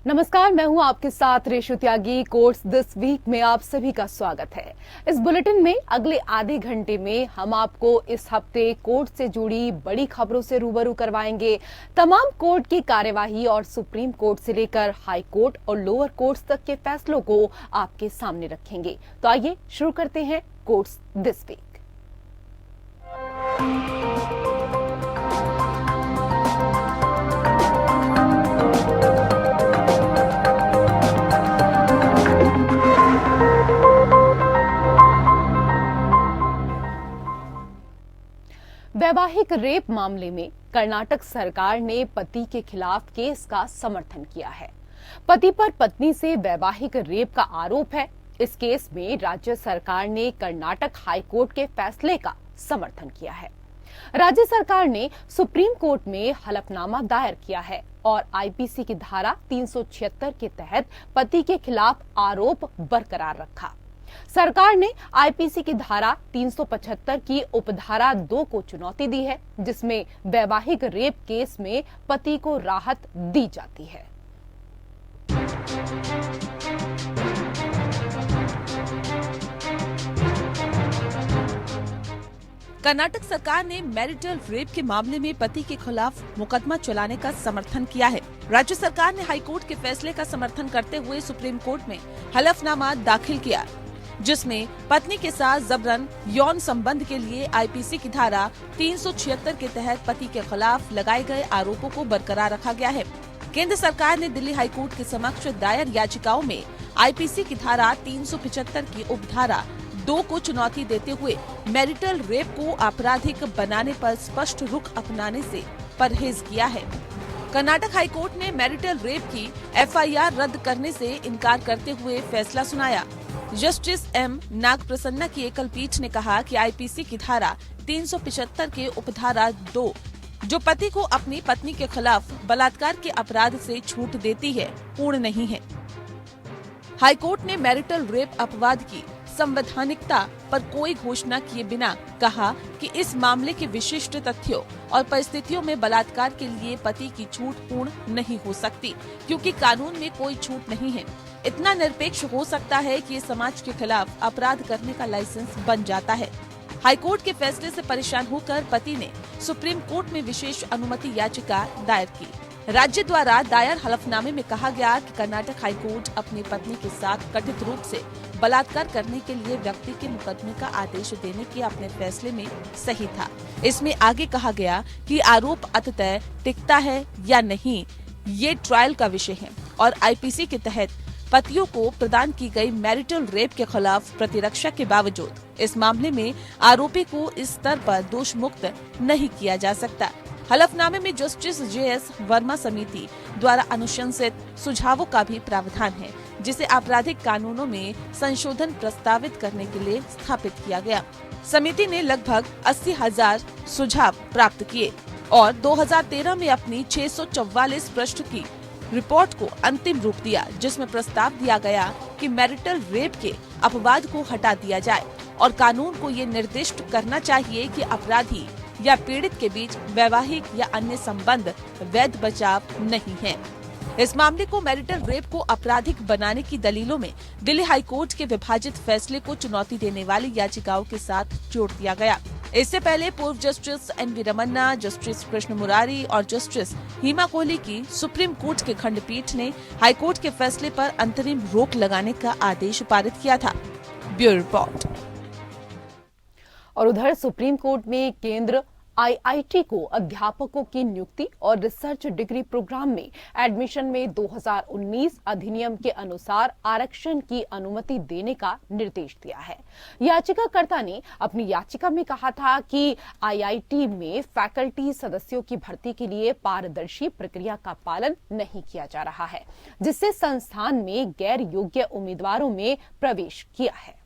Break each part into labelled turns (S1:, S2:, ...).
S1: नमस्कार, मैं हूं आपके साथ रेशु त्यागी। कोर्ट्स दिस वीक में आप सभी का स्वागत है। इस बुलेटिन में अगले आधे घंटे में हम आपको इस हफ्ते कोर्ट से जुड़ी बड़ी खबरों से रूबरू करवाएंगे। तमाम कोर्ट की कार्यवाही और सुप्रीम कोर्ट से लेकर हाई कोर्ट और लोअर कोर्ट्स तक के फैसलों को आपके सामने रखेंगे। तो आइए शुरू करते हैं कोर्ट्स दिस वीक। वैवाहिक रेप मामले में कर्नाटक सरकार ने पति के खिलाफ केस का समर्थन किया है। पति पर पत्नी से वैवाहिक रेप का आरोप है। इस केस में राज्य सरकार ने कर्नाटक हाई कोर्ट के फैसले का समर्थन किया है। राज्य सरकार ने सुप्रीम कोर्ट में हलफनामा दायर किया है और आईपीसी की धारा 376 के तहत पति के खिलाफ आरोप बरकरार रखा। सरकार ने आईपीसी की धारा 375 की उपधारा 2 को चुनौती दी है, जिसमें वैवाहिक रेप केस में पति को राहत दी जाती है।
S2: कर्नाटक सरकार ने मैरिटल रेप के मामले में पति के खिलाफ मुकदमा चलाने का समर्थन किया है। राज्य सरकार ने हाई कोर्ट के फैसले का समर्थन करते हुए सुप्रीम कोर्ट में हलफनामा दाखिल किया, जिसमें पत्नी के साथ जबरन यौन संबंध के लिए आईपीसी की धारा 376 के तहत पति के खिलाफ लगाए गए आरोपों को बरकरार रखा गया है। केंद्र सरकार ने दिल्ली हाई कोर्ट के समक्ष दायर याचिकाओं में आईपीसी की धारा 375 की उपधारा 2 को चुनौती देते हुए मैरिटल रेप को आपराधिक बनाने पर स्पष्ट रुख अपनाने से परहेज किया है। कर्नाटक हाई कोर्ट ने मैरिटल रेप की एफआईआर रद्द करने से इनकार करते हुए फैसला सुनाया। जस्टिस एम नागप्रसन्ना की एकल पीठ ने कहा कि आईपीसी की धारा 375 के उपधारा 2 जो पति को अपनी पत्नी के खिलाफ बलात्कार के अपराध से छूट देती है, पूर्ण नहीं है। हाई कोर्ट ने मैरिटल रेप अपवाद की संवैधानिकता पर कोई घोषणा किए बिना कहा कि इस मामले के विशिष्ट तथ्यों और परिस्थितियों में बलात्कार के लिए पति की छूट पूर्ण नहीं हो सकती, क्योंकि कानून में कोई छूट नहीं है। इतना निरपेक्ष हो सकता है कि समाज के खिलाफ अपराध करने का लाइसेंस बन जाता है। हाईकोर्ट के फैसले से परेशान होकर पति ने सुप्रीम कोर्ट में विशेष अनुमति याचिका दायर की। राज्य द्वारा दायर हलफनामे में कहा गया कि कर्नाटक हाईकोर्ट अपनी पत्नी के साथ कथित रूप से बलात्कार करने के लिए व्यक्ति के मुकदमे का आदेश देने के अपने फैसले में सही था। इसमें आगे कहा गया कि आरोप अंततः टिकता है या नहीं, ये ट्रायल का विषय है और आईपीसी के तहत पतियों को प्रदान की गई मैरिटल रेप के खिलाफ प्रतिरक्षा के बावजूद इस मामले में आरोपी को इस स्तर पर दोष मुक्त नहीं किया जा सकता। हलफनामे में जस्टिस जेएस वर्मा समिति द्वारा अनुशंसित सुझावों का भी प्रावधान है, जिसे आपराधिक कानूनों में संशोधन प्रस्तावित करने के लिए स्थापित किया गया। समिति ने लगभग 80,000 सुझाव प्राप्त किए और 2013 में अपनी 644 पृष्ठ की रिपोर्ट को अंतिम रूप दिया, जिसमें प्रस्ताव दिया गया कि मैरिटल रेप के अपवाद को हटा दिया जाए और कानून को ये निर्दिष्ट करना चाहिए कि अपराधी या पीड़ित के बीच वैवाहिक या अन्य संबंध वैध बचाव नहीं है। इस मामले को मैरिटल रेप को आपराधिक बनाने की दलीलों में दिल्ली हाई कोर्ट के विभाजित फैसले को चुनौती देने वाली याचिकाओं के साथ जोड़ दिया गया। इससे पहले पूर्व justice N V. Ramana, justice Krishna Murari और जस्टिस हिमा कोहली की सुप्रीम कोर्ट के खंडपीठ ने हाई कोर्ट के फैसले पर अंतरिम रोक लगाने का आदेश पारित किया था। Bureau report.
S1: और उधर सुप्रीम कोर्ट में केंद्र आईआईटी को अध्यापकों की नियुक्ति और रिसर्च डिग्री प्रोग्राम में एडमिशन में 2019 अधिनियम के अनुसार आरक्षण की अनुमति देने का निर्देश दिया है। याचिकाकर्ता ने अपनी याचिका में कहा था कि आईआईटी में फैकल्टी सदस्यों की भर्ती के लिए पारदर्शी प्रक्रिया का पालन नहीं किया जा रहा है, जिससे संस्थान में गैर योग्य उम्मीदवारों में प्रवेश किया है।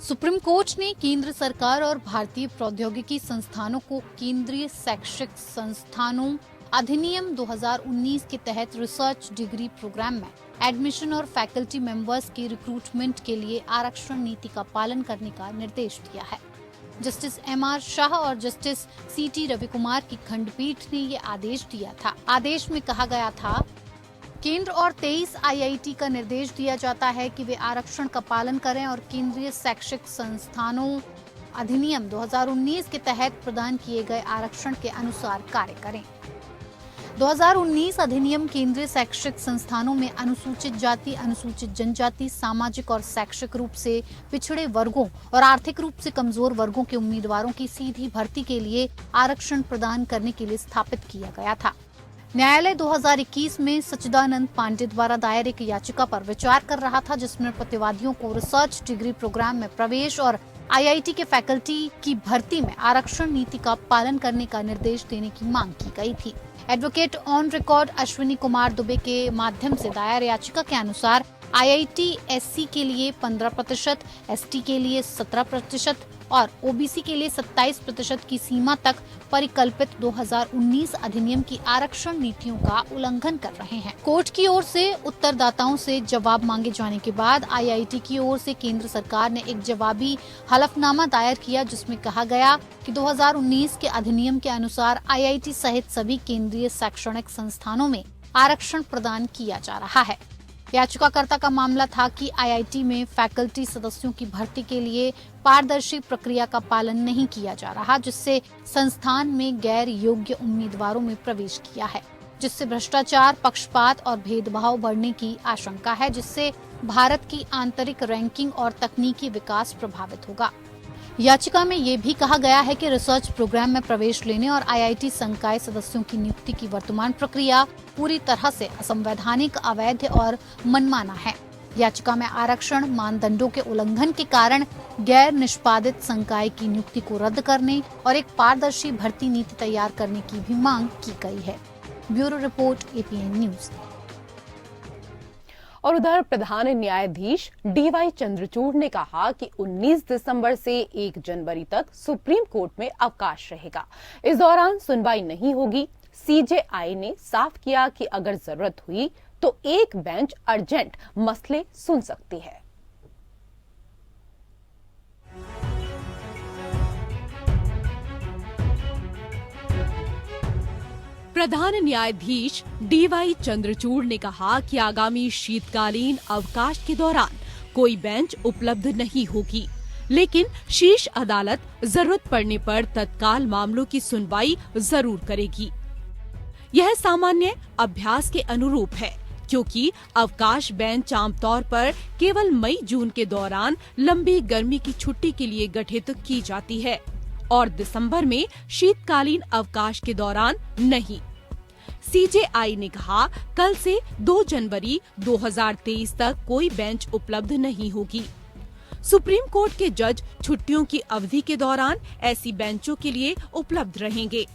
S3: सुप्रीम कोर्ट ने केंद्र सरकार और भारतीय प्रौद्योगिकी संस्थानों को केंद्रीय शैक्षिक संस्थानों अधिनियम 2019 के तहत रिसर्च डिग्री प्रोग्राम में एडमिशन और फैकल्टी मेंबर्स के रिक्रूटमेंट के लिए आरक्षण नीति का पालन करने का निर्देश दिया है। Justice MR. शाह और जस्टिस सी.टी. रविकुमार की खंडपीठ ने ये आदेश दिया था। आदेश में कहा गया था, केंद्र और 23 आईआईटी का निर्देश दिया जाता है कि वे आरक्षण का पालन करें और केंद्रीय शैक्षिक संस्थानों अधिनियम 2019 के तहत प्रदान किए गए आरक्षण के अनुसार कार्य करें। 2019 अधिनियम केंद्रीय शैक्षिक संस्थानों में अनुसूचित जाति, अनुसूचित जनजाति, सामाजिक और शैक्षिक रूप से पिछड़े वर्गों और आर्थिक रूप से कमजोर वर्गों के उम्मीदवारों की सीधी भर्ती के लिए आरक्षण प्रदान करने के लिए स्थापित किया गया था। न्यायालय 2021 में सच्चिदानंद पांडे द्वारा दायर एक याचिका पर विचार कर रहा था, जिसमें प्रतिवादियों को रिसर्च डिग्री प्रोग्राम में प्रवेश और आईआईटी के फैकल्टी की भर्ती में आरक्षण नीति का पालन करने का निर्देश देने की मांग की गई थी। Advocate on record Ashwini Kumar Dubey के माध्यम से दायर याचिका के अनुसार आईआईटी एससी के लिए 15%, एसटी के लिए 17% और ओबीसी के लिए 27% की सीमा तक परिकल्पित 2019 अधिनियम की आरक्षण नीतियों का उल्लंघन कर रहे हैं। कोर्ट की ओर से उत्तरदाताओं से जवाब मांगे जाने के बाद आईआईटी की ओर से केंद्र सरकार ने एक जवाबी हलफनामा दायर किया, जिसमें कहा गया कि 2019 के अधिनियम के अनुसार आईआईटी सहित सभी केंद्रीय शैक्षणिक संस्थानों में आरक्षण प्रदान किया जा रहा है। याचिकाकर्ता का मामला था कि आईआईटी में फैकल्टी सदस्यों की भर्ती के लिए पारदर्शी प्रक्रिया का पालन नहीं किया जा रहा, जिससे संस्थान में गैर योग्य उम्मीदवारों में प्रवेश किया है, जिससे भ्रष्टाचार, पक्षपात और भेदभाव बढ़ने की आशंका है, जिससे भारत की आंतरिक रैंकिंग और तकनीकी विकास प्रभावित होगा। याचिका में ये भी कहा गया है कि रिसर्च प्रोग्राम में प्रवेश लेने और आईआईटी संकाय सदस्यों की नियुक्ति की वर्तमान प्रक्रिया पूरी तरह से असंवैधानिक, अवैध और मनमाना है। याचिका में आरक्षण मानदंडों के उल्लंघन के कारण गैर निष्पादित संकाय की नियुक्ति को रद्द करने और एक पारदर्शी भर्ती नीति तैयार करने की भी मांग की गई है। Bureau report, APN news.
S1: और उधर प्रधान न्यायाधीश डीवाई चंद्रचूड़ ने कहा कि 19 दिसंबर से 1 जनवरी तक सुप्रीम कोर्ट में अवकाश रहेगा। इस दौरान सुनवाई नहीं होगी। सीजेआई ने साफ किया कि अगर जरूरत हुई तो एक बेंच अर्जेंट मसले सुन सकती है। प्रधान न्यायाधीश डीवाई चंद्रचूड़ ने कहा कि आगामी शीतकालीन अवकाश के दौरान कोई बेंच उपलब्ध नहीं होगी, लेकिन शीर्ष अदालत जरूरत पड़ने पर तत्काल मामलों की सुनवाई जरूर करेगी। यह सामान्य अभ्यास के अनुरूप है, क्योंकि अवकाश बेंच आमतौर पर केवल मई-जून के दौरान लंबी गर्मी की छुट्टी के लिए गठित की जाती है और दिसंबर में शीतकालीन अवकाश के दौरान नहीं। सीजेआई ने कहा, कल से 2 जनवरी 2023 तक कोई बेंच उपलब्ध नहीं होगी। सुप्रीम कोर्ट के जज छुट्टियों की अवधि के दौरान ऐसी बेंचों के लिए उपलब्ध रहेंगे।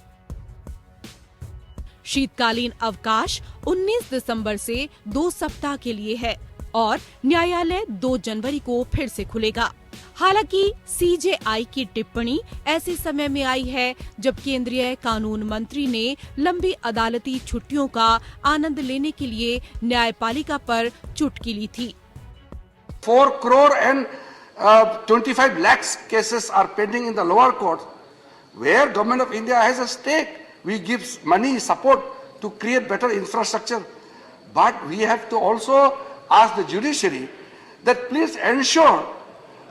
S1: शीतकालीन अवकाश 19 दिसंबर से 2 सप्ताह के लिए है और न्यायालय 2 जनवरी को फिर से खुलेगा। हालांकि सीजेआई की टिप्पणी ऐसे समय में आई है जब केंद्रीय कानून मंत्री ने लंबी अदालती छुट्टियों का आनंद लेने के लिए न्यायपालिका पर चुटकी ली थी।
S4: 4 crore and 25 lakhs cases are pending in the lower court, where Government of India has a stake. We give money, support to create better infrastructure, but we have to also ask the judiciary that please ensure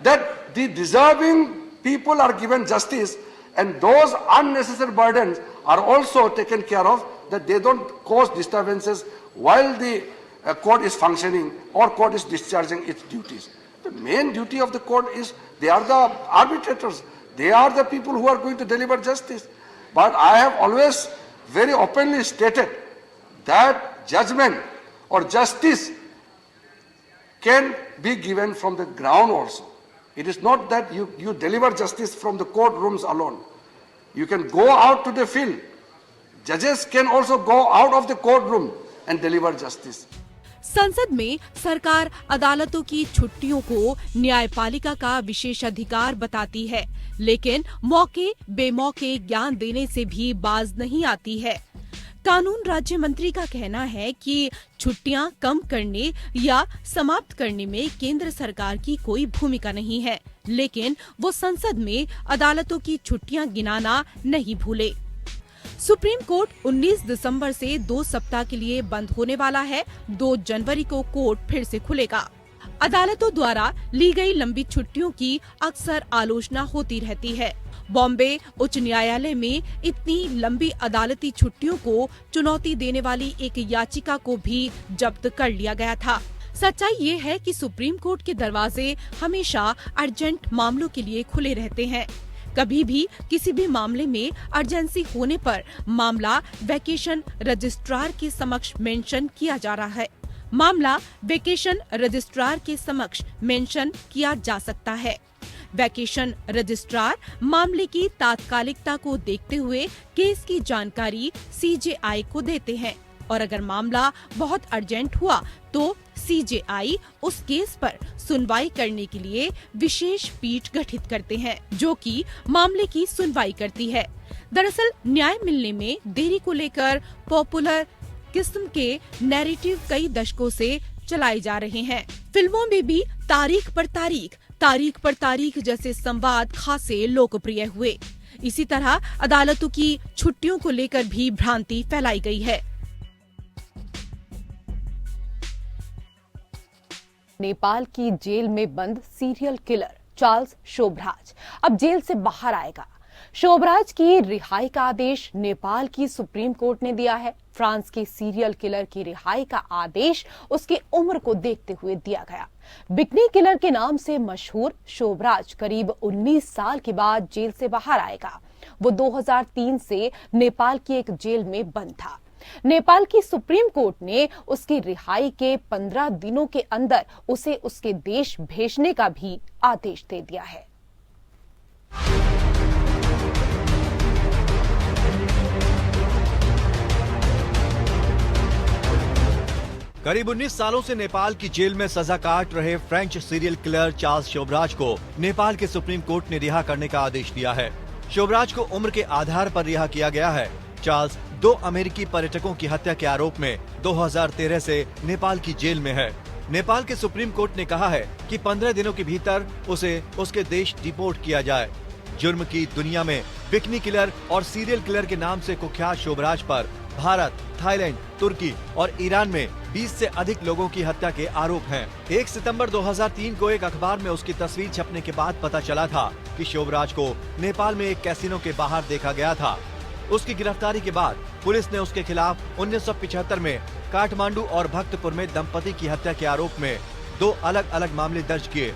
S4: that the deserving people are given justice and those unnecessary burdens are also taken care of, that they don't cause disturbances while the court is functioning or court is discharging its duties. The main duty of the court is they are the arbitrators, they are the people who are going to deliver justice. But I have always very openly stated that judgment or justice can be given from the ground also. It is not that you deliver justice from the courtrooms alone. You can go out to the field. Judges can also go out of the courtroom and deliver justice.
S1: संसद में सरकार अदालतों की छुट्टियों को न्यायपालिका का विशेष अधिकार बताती है, लेकिन मौके बेमौके ज्ञान देने से भी बाज नहीं आती है।
S2: कानून राज्य मंत्री का कहना है कि छुट्टियां कम करने या समाप्त करने में केंद्र सरकार की कोई भूमिका नहीं है, लेकिन वो संसद में अदालतों की छुट्टियां गिनाना नहीं भूले। सुप्रीम कोर्ट 19 दिसंबर से 2 सप्ताह के लिए बंद होने वाला है। 2 जनवरी को कोर्ट फिर से खुलेगा। अदालतों द्वारा ली गई लंबी छुट्टियों की अक्सर आलोचना होती रहती है। बॉम्बे उच्च न्यायालय में इतनी लंबी अदालती छुट्टियों को चुनौती देने वाली एक याचिका को भी जब्त कर लिया गया था। सच्चाई ये है कि सुप्रीम कोर्ट के दरवाजे हमेशा अर्जेंट मामलों के लिए खुले रहते हैं। कभी भी किसी भी मामले में अर्जेंसी होने पर मामला वेकेशन रजिस्ट्रार के समक्ष मेंशन किया जा रहा है। मामला वेकेशन रजिस्ट्रार के समक्ष मेंशन किया जा सकता है। वेकेशन रजिस्ट्रार मामले की तात्कालिकता को देखते हुए केस की जानकारी सीजेआई को देते हैं और अगर मामला बहुत अर्जेंट हुआ तो सीजेआई उस केस पर सुनवाई करने के लिए विशेष पीठ गठित करते हैं, जो कि मामले की सुनवाई करती है। दरअसल न्याय मिलने में देरी को लेकर पॉपुलर किस्म के नैरेटिव कई दशकों से चलाए जा रहे हैं। फिल्मों में भी तारीख पर तारीख जैसे संवाद खासे लोकप्रिय हुए। इसी तरह अदालतों की छुट्टियों को लेकर भी भ्रांति फैलाई गई है।
S1: नेपाल की जेल में बंद सीरियल किलर चार्ल्स शोभराज अब जेल से बाहर आएगा। शोभराज की रिहाई का आदेश नेपाल की सुप्रीम कोर्ट ने दिया है। फ्रांस के सीरियल किलर की रिहाई का आदेश उसकी उम्र को देखते हुए दिया गया। बिकनी किलर के नाम से मशहूर शोभराज करीब 19 साल के बाद जेल से बाहर आएगा। वो 2003 से नेपाल की एक जेल में बंद था। नेपाल की सुप्रीम कोर्ट ने उसकी रिहाई के 15 दिनों के अंदर उसे उसके देश भेजने का भी आदेश दे दिया है।
S5: करीब 19 सालों से नेपाल की जेल में सजा काट रहे French serial killer Charles Sobhraj को नेपाल के सुप्रीम कोर्ट ने रिहा करने का आदेश दिया है। शोभराज को उम्र के आधार पर रिहा किया गया है। चार्ल्स 2 अमेरिकी पर्यटकों की हत्या के आरोप में 2013 से नेपाल की जेल में है। नेपाल के सुप्रीम कोर्ट ने कहा है कि 15 दिनों के भीतर उसे उसके देश डिपोर्ट किया जाए। जुर्म की दुनिया में बिकनी किलर और सीरियल किलर के नाम से कुख्यात शोभराज पर भारत, थाईलैंड, तुर्की और ईरान में 20 से अधिक लोगों की हत्या के आरोप हैं। 1 सितंबर 2003 को एक अखबार में उसकी तस्वीर छपने के बाद पता चला था कि शोभराज को नेपाल में एक कैसीनो के बाहर देखा गया था। उसकी गिरफ्तारी के बाद पुलिस ने उसके खिलाफ 1975 में काठमांडू और भक्तपुर में दंपति की हत्या के आरोप में 2 अलग अलग मामले दर्ज किए।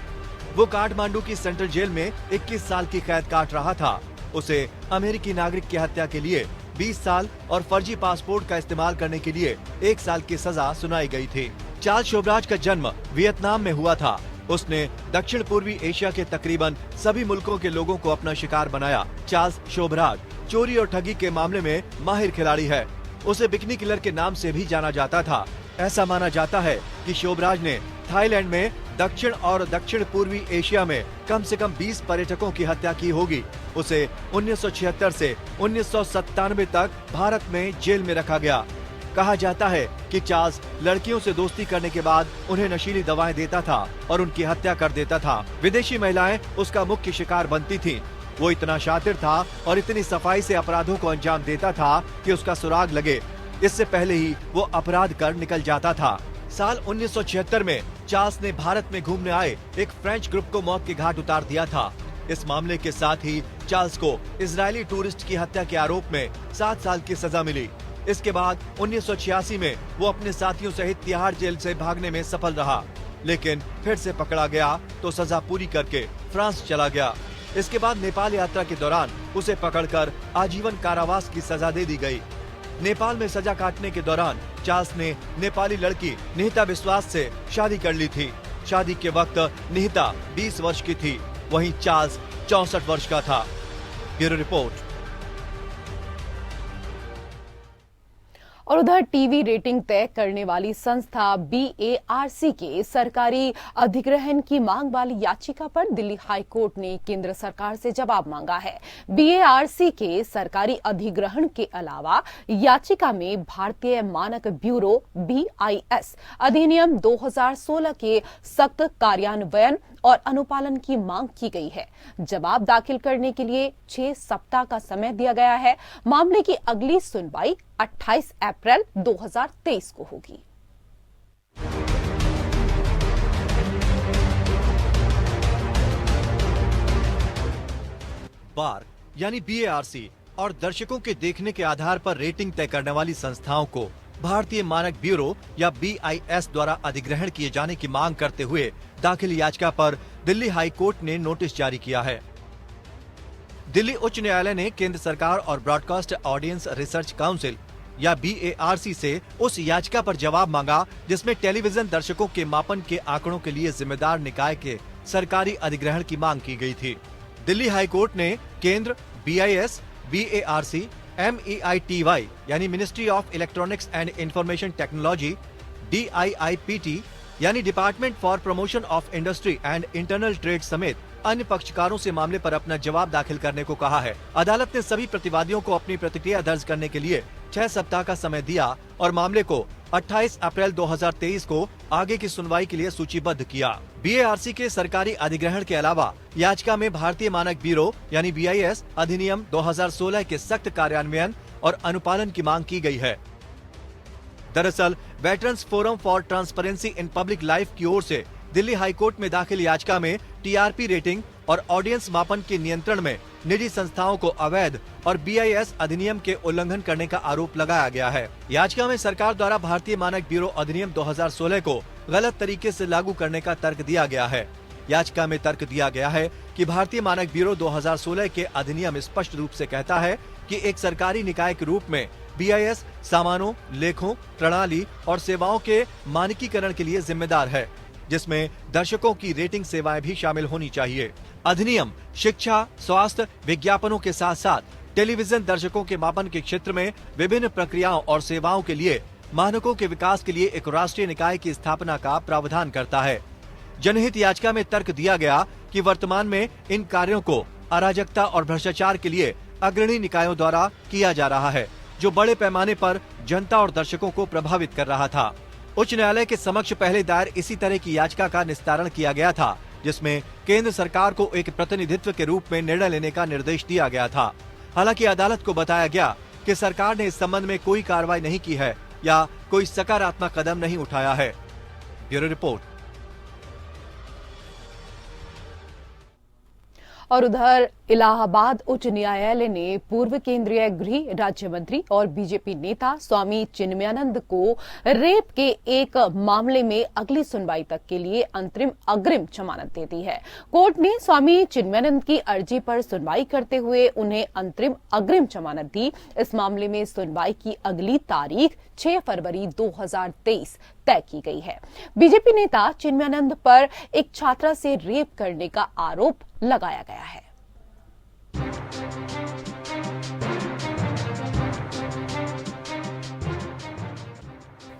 S5: वो काठमांडू की सेंट्रल जेल में 21 साल की कैद काट रहा था। उसे अमेरिकी नागरिक की हत्या के लिए 20 साल और फर्जी पासपोर्ट का इस्तेमाल करने के लिए 1 साल की सजा सुनाई गई थी। चार्ल्स शोभराज का जन्म वियतनाम में हुआ था। उसने दक्षिण पूर्वी एशिया के तकरीबन सभी मुल्कों के लोगों को अपना शिकार बनाया। चार्ल्स शोभराज चोरी और ठगी के मामले में माहिर खिलाड़ी है। उसे बिकनी किलर के नाम से भी जाना जाता था। ऐसा माना जाता है कि शोभराज ने थाईलैंड में दक्षिण और दक्षिण पूर्वी एशिया में कम से कम 20 पर्यटकों की हत्या की होगी। उसे 1976 से 1997 तक भारत में जेल में रखा गया। कहा जाता है कि चार्ल्स लड़कियों से दोस्ती करने के बाद उन्हें नशीली दवाएं देता था और उनकी हत्या कर देता था। विदेशी महिलाएं उसका मुख्य शिकार बनती थीं। वो इतना शातिर था और इतनी सफाई से अपराधों को अंजाम देता था कि उसका सुराग लगे इससे पहले ही वो अपराध कर निकल जाता था। साल 1976 में चार्ल्स ने भारत में घूमने आए एक फ्रेंच ग्रुप को मौत के घाट उतार दिया था। इस मामले के साथ ही चार्ल्स को इजरायली टूरिस्ट की हत्या के आरोप में 7 साल की सजा मिली। इसके बाद 1986 में वो अपने साथियों सहित तिहाड़ जेल से भागने में सफल रहा, लेकिन फिर से पकड़ा गया तो सजा पूरी करके फ्रांस चला गया। इसके बाद नेपाल यात्रा के दौरान उसे पकड़कर आजीवन कारावास की सजा दे दी गई। नेपाल में सजा काटने के दौरान चार्ल्स ने नेपाली लड़की निहिता विश्वास से शादी कर ली थी। शादी के वक्त निहिता 20 वर्ष की थी, वहीं चार्ल्स 64 वर्ष का था। Bureau report.
S1: और उधर टीवी रेटिंग तय करने वाली संस्था BARC के सरकारी अधिग्रहण की मांग वाली याचिका पर दिल्ली हाई कोर्ट ने केंद्र सरकार से जवाब मांगा है। BARC के सरकारी अधिग्रहण के अलावा याचिका में भारतीय मानक ब्यूरो BIS अधिनियम 2016 के सख्त कार्यान्वयन और अनुपालन की मांग की गई है। जवाब दाखिल करने के लिए 6 सप्ताह का समय दिया गया है। मामले की अगली सुनवाई 28 अप्रैल 2023 को होगी।
S5: बार यानी BARC और दर्शकों के देखने के आधार पर रेटिंग तय करने वाली संस्थाओं को भारतीय मानक ब्यूरो या BIS द्वारा अधिग्रहण किए जाने की मांग करते हुए दाखिल याचिका पर दिल्ली हाई कोर्ट ने नोटिस जारी किया है। दिल्ली उच्च न्यायालय ने केंद्र सरकार और ब्रॉडकास्ट ऑडियंस रिसर्च काउंसिल या BARC से उस याचिका पर जवाब मांगा जिसमें टेलीविजन दर्शकों के मापन के आंकड़ों के लिए जिम्मेदार निकाय के सरकारी अधिग्रहण की मांग की गई थी। दिल्ली हाई कोर्ट ने केंद्र, BIS, BARC, MEITY यानी ministry of electronics and information technology, DIIPT यानी department for promotion of industry and internal trade समेत अन्य पक्षकारों से मामले पर अपना जवाब दाखिल करने को कहा है। अदालत ने सभी प्रतिवादियों को अपनी प्रतिक्रिया दर्ज करने के लिए 6 सप्ताह का समय दिया और मामले को 28 अप्रैल 2023 को आगे की सुनवाई के लिए सूचीबद्ध किया। BARC के सरकारी अधिग्रहण के अलावा याचिका में भारतीय मानक ब्यूरो यानी BIS अधिनियम 2016 के सख्त कार्यान्वयन और अनुपालन की मांग की गई है। दरअसल veterans forum for transparency in public life की ओर से दिल्ली हाई कोर्ट में दाखिल याचिका में TRP रेटिंग और ऑडियंस मापन के नियंत्रण में निजी संस्थाओं को अवैध और BIS अधिनियम के उल्लंघन करने का आरोप लगाया गया है। याचिका में सरकार द्वारा भारतीय मानक ब्यूरो अधिनियम 2016 को गलत तरीके से लागू करने का तर्क दिया गया है। याचिका में तर्क दिया गया है कि भारतीय मानक ब्यूरो 2016 के अधिनियम स्पष्ट रूप से कहता है कि एक सरकारी निकाय के रूप में BIS सामानों, लेखों, प्रणाली और सेवाओं के मानकीकरण के लिए जिम्मेदार है, जिसमें दर्शकों की रेटिंग सेवाएं भी शामिल होनी चाहिए। अधिनियम शिक्षा, स्वास्थ्य, विज्ञापनों के साथ साथ टेलीविजन दर्शकों के मापन के क्षेत्र में विभिन्न प्रक्रियाओं और सेवाओं के लिए मानकों के विकास के लिए एक राष्ट्रीय निकाय की स्थापना का प्रावधान करता है। जनहित याचिका में तर्क दिया गया कि वर्तमान में इन कार्यों को अराजकता और भ्रष्टाचार के लिए अग्रणी निकायों द्वारा किया जा रहा है, जो बड़े पैमाने पर जनता और दर्शकों को प्रभावित कर रहा था। उच्च न्यायालय के समक्ष पहले दायर इसी तरह की याचिका का निस्तारण किया गया था, जिसमें केंद्र सरकार को एक प्रतिनिधित्व के रूप में निर्णय लेने का निर्देश दिया गया था। हालांकि अदालत को बताया गया कि सरकार ने इस संबंध में कोई कार्रवाई नहीं की है या कोई सकारात्मक कदम नहीं उठाया है। Bureau report.
S1: और उधर इलाहाबाद उच्च न्यायालय ने पूर्व केंद्रीय गृह राज्य मंत्री और बीजेपी नेता स्वामी चिन्मयानंद को रेप के एक मामले में अगली सुनवाई तक के लिए अग्रिम जमानत दे दी है। कोर्ट ने स्वामी चिन्मयानंद की अर्जी पर सुनवाई करते हुए उन्हें अग्रिम जमानत दी। इस मामले में सुनवाई की अगली तारीख 6 फरवरी 2023 तय की गई है। बीजेपी नेता चिन्मयानंद पर एक छात्रा से रेप करने का आरोप लगाया गया है।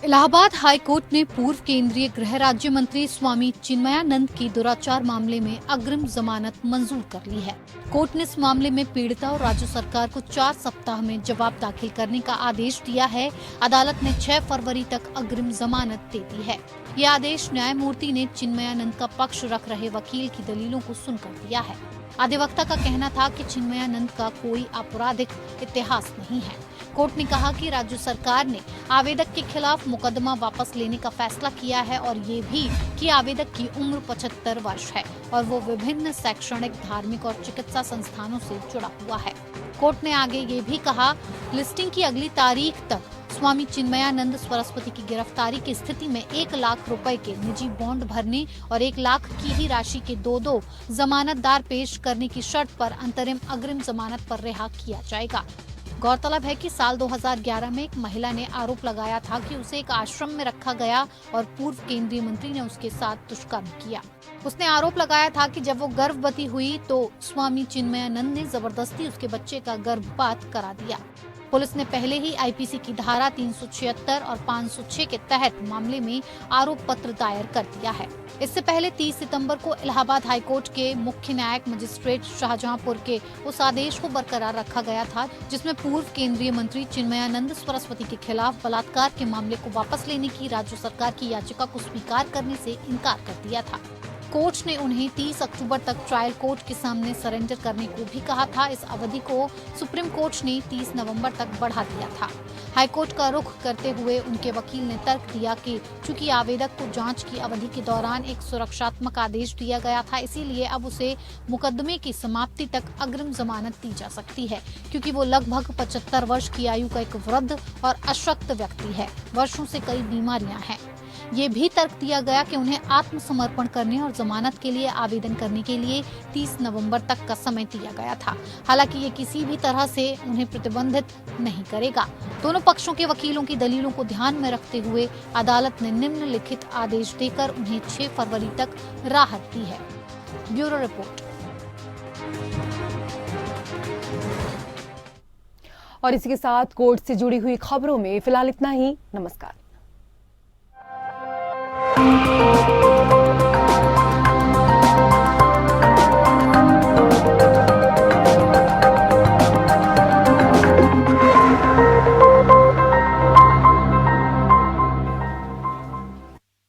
S3: इलाहाबाद हाई कोर्ट ने पूर्व केंद्रीय गृह राज्य मंत्री स्वामी चिन्मयानंद की दुराचार मामले में अग्रिम जमानत मंजूर कर ली है। कोर्ट ने इस मामले में पीड़िता और राज्य सरकार को 4 सप्ताह में जवाब दाखिल करने का आदेश दिया है। अदालत ने 6 फरवरी तक अग्रिम जमानत दे दी है। यह आदेश न्यायमूर्ति ने चिन्मयानंद का पक्ष रख रहे वकील की दलीलों को सुनकर दिया है। अधिवक्ता का कहना था कि चिन्मयानंद का कोई आपराधिक इतिहास नहीं है। कोर्ट ने कहा कि राज्य सरकार ने आवेदक के खिलाफ मुकदमा वापस लेने का फैसला किया है और ये भी कि आवेदक की उम्र 75 वर्ष है और वो विभिन्न शैक्षणिक, धार्मिक और चिकित्सा संस्थानों से जुड़ा हुआ है। कोर्ट ने आगे ये भी कहा, लिस्टिंग की अगली तारीख तक स्वामी चिन्मयानंद सरस्वती की गिरफ्तारी की स्थिति में 1 लाख रुपए के निजी बॉन्ड भरने और 1 लाख की ही राशि के 2 जमानतदार पेश करने की शर्त पर अंतरिम अग्रिम जमानत पर रिहा किया जाएगा। गौरतलब है कि साल 2011 में एक महिला ने आरोप लगाया था कि उसे एक आश्रम में रखा गया और पूर्व केंद्रीय मंत्री ने उसके साथ दुष्कर्म किया। उसने आरोप लगाया था कि जब वो गर्भवती हुई तो स्वामी चिन्मयानंद ने जबरदस्ती उसके बच्चे का गर्भपात करा दिया। पुलिस ने पहले ही आईपीसी की धारा 376 और 506 के तहत मामले में आरोप पत्र दायर कर दिया है। इससे पहले 30 सितंबर को इलाहाबाद हाईकोर्ट के मुख्य न्यायिक मजिस्ट्रेट शाहजहांपुर के उस आदेश को बरकरार रखा गया था जिसमें पूर्व केंद्रीय मंत्री चिन्मयानंद सरस्वती के खिलाफ बलात्कार के मामले को वापस लेने की राज्य सरकार की याचिका को स्वीकार करने से इनकार कर दिया था। कोर्ट ने उन्हें 30 अक्टूबर तक ट्रायल कोर्ट के सामने सरेंडर करने को भी कहा था। इस अवधि को सुप्रीम कोर्ट ने 30 नवंबर तक बढ़ा दिया था। हाईकोर्ट का रुख करते हुए उनके वकील ने तर्क दिया कि चूंकि आवेदक को जांच की अवधि के दौरान एक सुरक्षात्मक आदेश दिया गया था, इसीलिए अब उसे मुकदमे की समाप्ति तक अग्रिम जमानत दी जा सकती है, क्योंकि वो लगभग 75 वर्ष की आयु का एक वृद्ध और अशक्त व्यक्ति है। वर्षों से कई बीमारियां हैं। ये भी तर्क दिया गया कि उन्हें आत्मसमर्पण करने और जमानत के लिए आवेदन करने के लिए 30 नवंबर तक का समय दिया गया था। हालांकि ये किसी भी तरह से उन्हें प्रतिबंधित नहीं करेगा। दोनों पक्षों के वकीलों की दलीलों को ध्यान में रखते हुए अदालत ने निम्नलिखित आदेश देकर उन्हें 6 फरवरी तक राहत दी है। Bureau report.
S1: और इसी के साथ कोर्ट से जुड़ी हुई खबरों में फिलहाल इतना ही। नमस्कार।